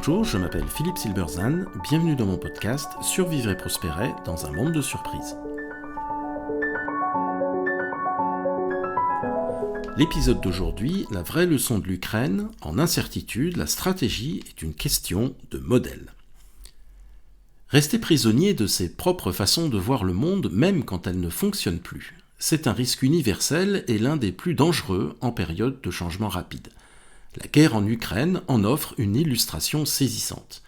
Bonjour, je m'appelle Philippe Silberzahn, bienvenue dans mon podcast Survivre et prospérer dans un monde de surprises. L'épisode d'aujourd'hui, la vraie leçon de l'Ukraine, en incertitude, la stratégie est une question de modèle. Rester prisonnier de ses propres façons de voir le monde, même quand elles ne fonctionnent plus, c'est un risque universel et l'un des plus dangereux en période de changement rapide. La guerre en Ukraine en offre une illustration saisissante.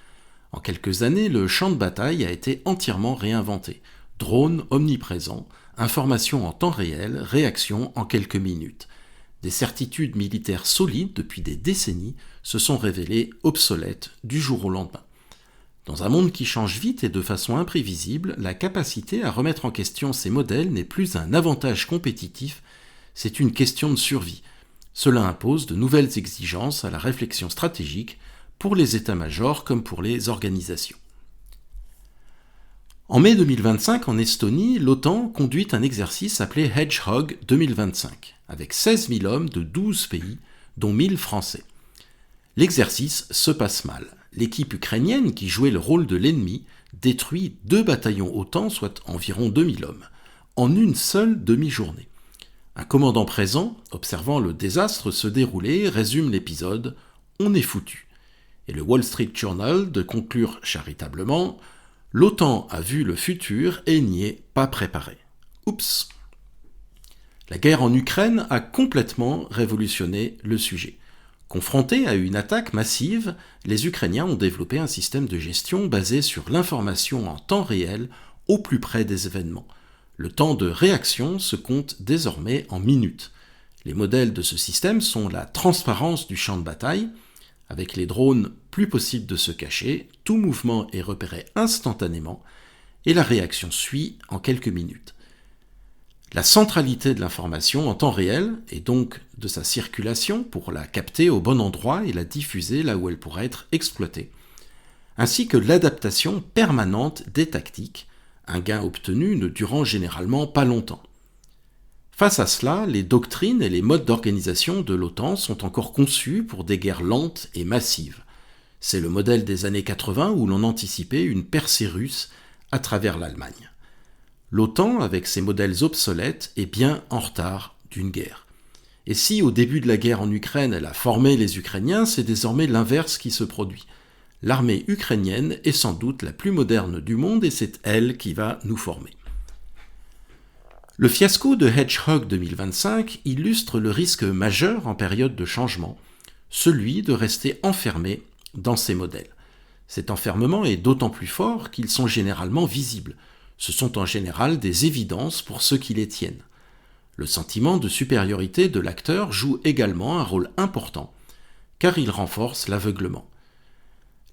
En quelques années, le champ de bataille a été entièrement réinventé. Drones omniprésents, informations en temps réel, réactions en quelques minutes. Des certitudes militaires solides depuis des décennies se sont révélées obsolètes du jour au lendemain. Dans un monde qui change vite et de façon imprévisible, la capacité à remettre en question ces modèles n'est plus un avantage compétitif, c'est une question de survie. Cela impose de nouvelles exigences à la réflexion stratégique pour les états-majors comme pour les organisations. En mai 2025, en Estonie, l'OTAN conduit un exercice appelé Hedgehog 2025, avec 16 000 hommes de 12 pays, dont 1000 Français. L'exercice se passe mal. L'équipe ukrainienne, qui jouait le rôle de l'ennemi, détruit 2 bataillons OTAN, soit environ 2000 hommes, en une seule demi-journée. Un commandant présent, observant le désastre se dérouler, résume l'épisode « On est foutu ». Et le Wall Street Journal de conclure charitablement « L'OTAN a vu le futur et n'y est pas préparé ». Oups. La guerre en Ukraine a complètement révolutionné le sujet. Confrontés à une attaque massive, les Ukrainiens ont développé un système de gestion basé sur l'information en temps réel au plus près des événements. Le temps de réaction se compte désormais en minutes. Les modèles de ce système sont la transparence du champ de bataille, avec les drones plus possible de se cacher, tout mouvement est repéré instantanément et la réaction suit en quelques minutes. La centralité de l'information en temps réel et donc de sa circulation pour la capter au bon endroit et la diffuser là où elle pourrait être exploitée, ainsi que l'adaptation permanente des tactiques, un gain obtenu ne durant généralement pas longtemps. Face à cela, les doctrines et les modes d'organisation de l'OTAN sont encore conçus pour des guerres lentes et massives. C'est le modèle des années 80 où l'on anticipait une percée russe à travers l'Allemagne. L'OTAN, avec ses modèles obsolètes, est bien en retard d'une guerre. Et si au début de la guerre en Ukraine elle a formé les Ukrainiens, c'est désormais l'inverse qui se produit. L'armée ukrainienne est sans doute la plus moderne du monde et c'est elle qui va nous former. Le fiasco de Hedgehog 2025 illustre le risque majeur en période de changement, celui de rester enfermé dans ces modèles. Cet enfermement est d'autant plus fort qu'ils sont généralement visibles. Ce sont en général des évidences pour ceux qui les tiennent. Le sentiment de supériorité de l'acteur joue également un rôle important, car il renforce l'aveuglement.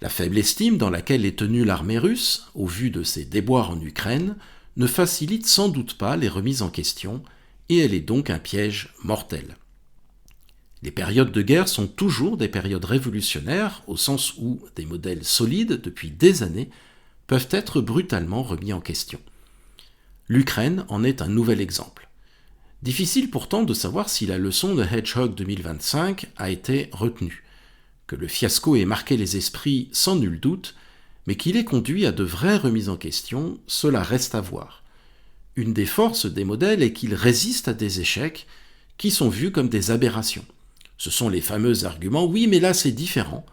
La faible estime dans laquelle est tenue l'armée russe, au vu de ses déboires en Ukraine, ne facilite sans doute pas les remises en question, et elle est donc un piège mortel. Les périodes de guerre sont toujours des périodes révolutionnaires, au sens où des modèles solides, depuis des années, peuvent être brutalement remis en question. L'Ukraine en est un nouvel exemple. Difficile pourtant de savoir si la leçon de Hedgehog 2025 a été retenue. Que le fiasco ait marqué les esprits sans nul doute, mais qu'il ait conduit à de vraies remises en question, cela reste à voir. Une des forces des modèles est qu'ils résistent à des échecs qui sont vus comme des aberrations. Ce sont les fameux arguments « oui, mais là c'est différent »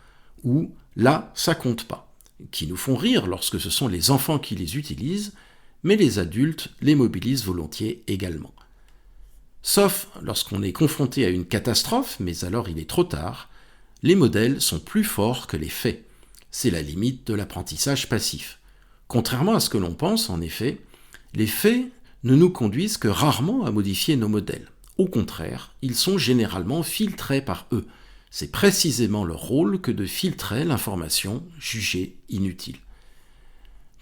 ou « là ça compte pas », qui nous font rire lorsque ce sont les enfants qui les utilisent, mais les adultes les mobilisent volontiers également. Sauf lorsqu'on est confronté à une catastrophe, mais alors il est trop tard, les modèles sont plus forts que les faits. C'est la limite de l'apprentissage passif. Contrairement à ce que l'on pense, en effet, les faits ne nous conduisent que rarement à modifier nos modèles. Au contraire, ils sont généralement filtrés par eux. C'est précisément leur rôle que de filtrer l'information jugée inutile.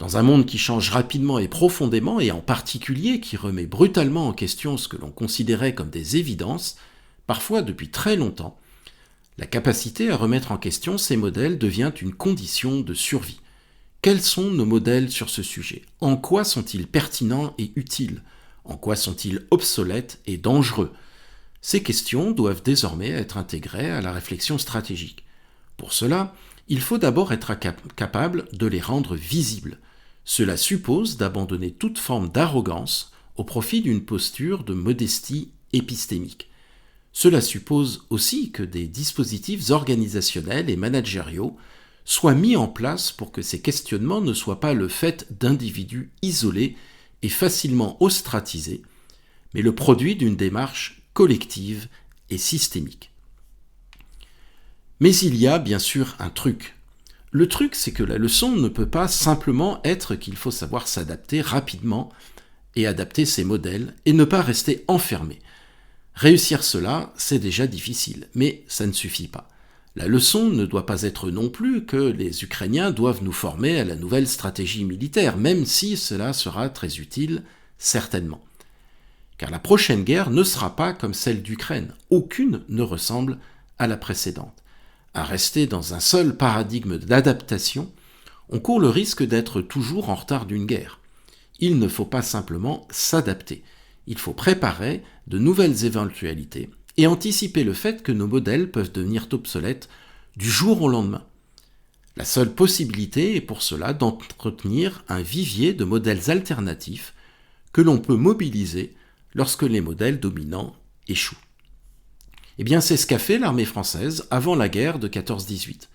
Dans un monde qui change rapidement et profondément, et en particulier qui remet brutalement en question ce que l'on considérait comme des évidences, parfois depuis très longtemps, la capacité à remettre en question ces modèles devient une condition de survie. Quels sont nos modèles sur ce sujet ? En quoi sont-ils pertinents et utiles ? En quoi sont-ils obsolètes et dangereux ? Ces questions doivent désormais être intégrées à la réflexion stratégique. Pour cela, il faut d'abord être capable de les rendre visibles. Cela suppose d'abandonner toute forme d'arrogance au profit d'une posture de modestie épistémique. Cela suppose aussi que des dispositifs organisationnels et managériaux soient mis en place pour que ces questionnements ne soient pas le fait d'individus isolés et facilement ostracisés, mais le produit d'une démarche collective et systémique. Mais il y a bien sûr un truc. Le truc, c'est que la leçon ne peut pas simplement être qu'il faut savoir s'adapter rapidement et adapter ses modèles et ne pas rester enfermé. Réussir cela, c'est déjà difficile, mais ça ne suffit pas. La leçon ne doit pas être non plus que les Ukrainiens doivent nous former à la nouvelle stratégie militaire, même si cela sera très utile, certainement. Car la prochaine guerre ne sera pas comme celle d'Ukraine. Aucune ne ressemble à la précédente. À rester dans un seul paradigme d'adaptation, on court le risque d'être toujours en retard d'une guerre. Il ne faut pas simplement s'adapter. Il faut préparer de nouvelles éventualités et anticiper le fait que nos modèles peuvent devenir obsolètes du jour au lendemain. La seule possibilité est pour cela d'entretenir un vivier de modèles alternatifs que l'on peut mobiliser lorsque les modèles dominants échouent. Eh bien, c'est ce qu'a fait l'armée française avant la guerre de 14-18.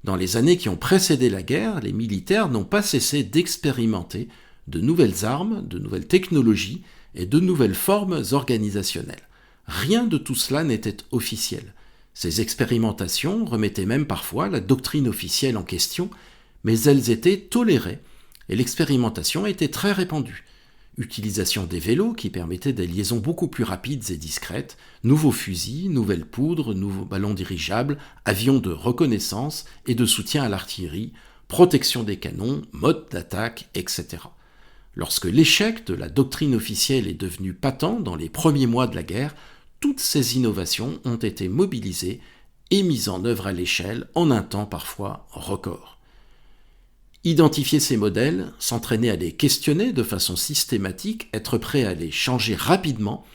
Dans les années qui ont précédé la guerre, les militaires n'ont pas cessé d'expérimenter de nouvelles armes, de nouvelles technologies et de nouvelles formes organisationnelles. Rien de tout cela n'était officiel. Ces expérimentations remettaient même parfois la doctrine officielle en question, mais elles étaient tolérées et l'expérimentation était très répandue. Utilisation des vélos qui permettaient des liaisons beaucoup plus rapides et discrètes, nouveaux fusils, nouvelles poudres, nouveaux ballons dirigeables, avions de reconnaissance et de soutien à l'artillerie, protection des canons, mode d'attaque, etc. Lorsque l'échec de la doctrine officielle est devenu patent dans les premiers mois de la guerre, toutes ces innovations ont été mobilisées et mises en œuvre à l'échelle en un temps parfois record. Identifier ces modèles, s'entraîner à les questionner de façon systématique, être prêt à les changer rapidement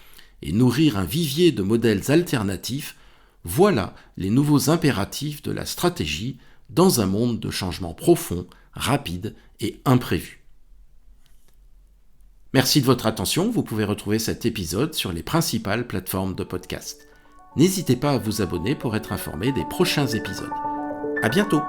et nourrir un vivier de modèles alternatifs, voilà les nouveaux impératifs de la stratégie dans un monde de changements profonds, rapides et imprévus. Merci de votre attention, vous pouvez retrouver cet épisode sur les principales plateformes de podcast. N'hésitez pas à vous abonner pour être informé des prochains épisodes. À bientôt!